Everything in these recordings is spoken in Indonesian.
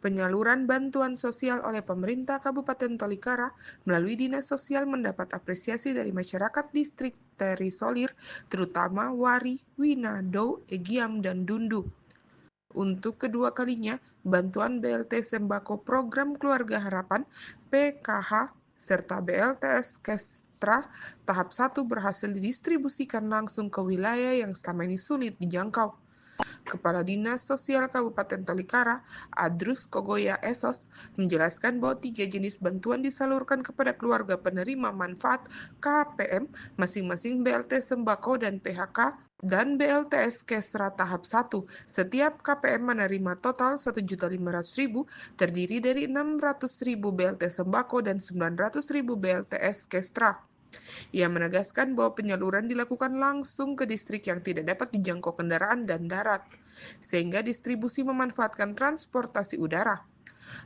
Penyaluran bantuan sosial oleh pemerintah Kabupaten Tolikara melalui Dinas Sosial mendapat apresiasi dari masyarakat distrik terisolir, terutama Wari, Wina, Dou, Egiam, dan Dundu. Untuk kedua kalinya, bantuan BLT Sembako Program Keluarga Harapan (PKH) serta BLTS Kestra tahap 1 berhasil didistribusikan langsung ke wilayah yang selama ini sulit dijangkau. Kepala Dinas Sosial Kabupaten Tolikara, Adrus Kogoya Esos, menjelaskan bahwa 3 jenis bantuan disalurkan kepada keluarga penerima manfaat KPM, masing-masing BLT Sembako dan PHK, dan BLTS Kesra tahap 1. Setiap KPM menerima total 1.500.000, terdiri dari 600.000 BLT Sembako dan 900.000 BLTS Kestra. Ia menegaskan bahwa penyaluran dilakukan langsung ke distrik yang tidak dapat dijangkau kendaraan dan darat, sehingga distribusi memanfaatkan transportasi udara.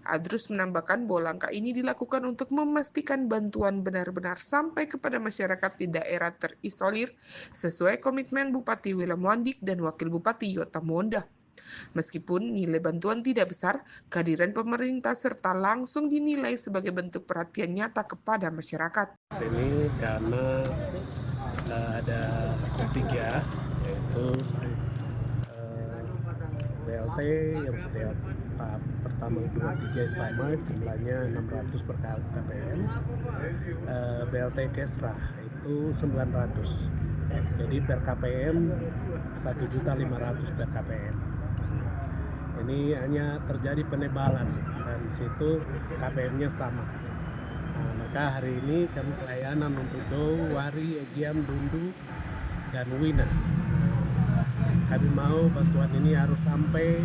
Adrus menambahkan bahwa langkah ini dilakukan untuk memastikan bantuan benar-benar sampai kepada masyarakat di daerah terisolir sesuai komitmen Bupati Willem Wandik dan Wakil Bupati Yota Monda. Meskipun nilai bantuan tidak besar, kehadiran pemerintah serta langsung dinilai sebagai bentuk perhatian nyata kepada masyarakat. Ini karena ada ketiga, yaitu BLT yang setiap tahap pertama, kedua, tiga sama jumlahnya 600 per KPM. BLT Kesra itu 900. Jadi per KPM 1.500.000 per KPM. Ini hanya terjadi penebalan dan situ KPM-nya sama. Maka hari ini kami pelayanan untuk Dou, Wari, Egiam, Dundu, dan Wina. Kami mau bantuan ini harus sampai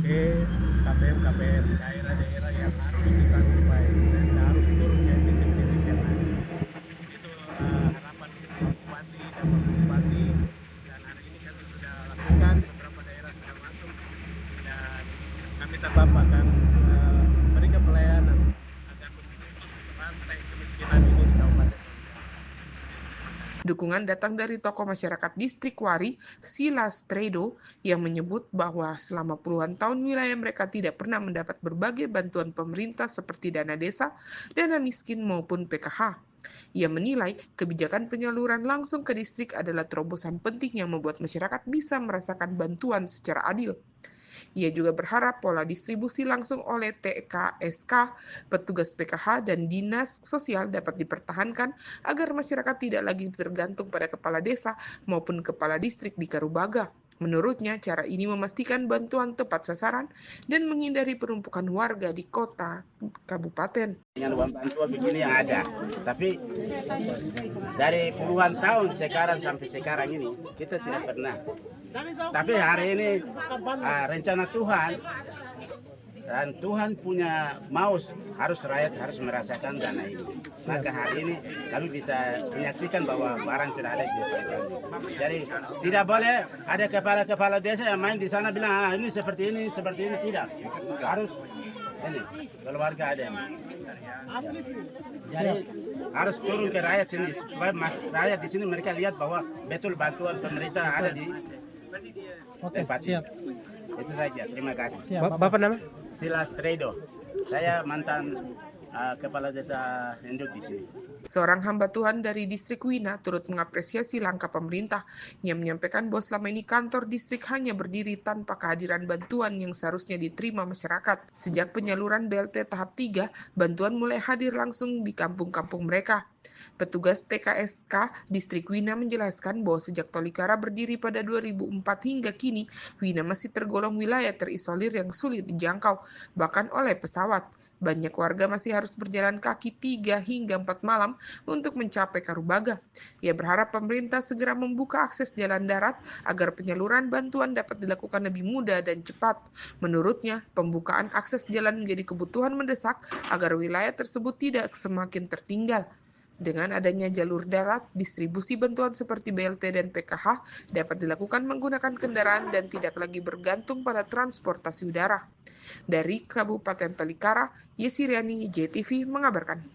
ke KPM-KPM daerah-daerah yang harus kita supaya dan harus turun ke titik-titik yang ada. Itu harapan Bupati dan Wakil Bupati, dan hari ini kami sudah lakukan, beberapa daerah sudah masuk, dan kami tetap akan berikan pelayanan agar memutus rantai kemiskinan ini di Kabupaten. Dukungan datang dari tokoh masyarakat distrik Wari, Silas Tredo, yang menyebut bahwa selama puluhan tahun wilayah mereka tidak pernah mendapat berbagai bantuan pemerintah seperti dana desa, dana miskin maupun PKH. Ia menilai kebijakan penyaluran langsung ke distrik adalah terobosan penting yang membuat masyarakat bisa merasakan bantuan secara adil. Ia juga berharap pola distribusi langsung oleh TKSK, petugas PKH, dan Dinas Sosial dapat dipertahankan agar masyarakat tidak lagi tergantung pada kepala desa maupun kepala distrik di Karubaga. Menurutnya, cara ini memastikan bantuan tepat sasaran dan menghindari penumpukan warga di kota kabupaten. Dengan uang bantuan begini yang ada, tapi dari puluhan tahun sekarang sampai sekarang ini kita tidak pernah. Tapi hari ini rencana Tuhan dan Tuhan punya mau harus rakyat harus merasakan dana ini. Maka hari ini kami bisa menyaksikan bahwa barang sudah ada di depan kami. Jadi tidak boleh ada kepala-kepala desa yang main di sana bilang ini seperti ini tidak. Harus ini keluarga ada yang jadi harus turun ke rakyat sini supaya rakyat di sini mereka lihat bahwa betul bantuan pemerintah ada di tempat. Siap. Itu saja. Terima kasih. Bapak nama? Silas Tredo. Saya mantan kepala desa induk di sini. Seorang hamba Tuhan dari distrik Wina turut mengapresiasi langkah pemerintah yang menyampaikan bahwa selama ini kantor distrik hanya berdiri tanpa kehadiran bantuan yang seharusnya diterima masyarakat. Sejak penyaluran BLT tahap 3, bantuan mulai hadir langsung di kampung-kampung mereka. Petugas TKSK Distrik Wina menjelaskan bahwa sejak Tolikara berdiri pada 2004 hingga kini, Wina masih tergolong wilayah terisolir yang sulit dijangkau, bahkan oleh pesawat. Banyak warga masih harus berjalan kaki 3 hingga 4 malam untuk mencapai Karubaga. Ia berharap pemerintah segera membuka akses jalan darat agar penyaluran bantuan dapat dilakukan lebih mudah dan cepat. Menurutnya, pembukaan akses jalan menjadi kebutuhan mendesak agar wilayah tersebut tidak semakin tertinggal. Dengan adanya jalur darat, distribusi bantuan seperti BLT dan PKH dapat dilakukan menggunakan kendaraan dan tidak lagi bergantung pada transportasi udara. Dari Kabupaten Tolikara, Yesi Riani, JTV mengabarkan.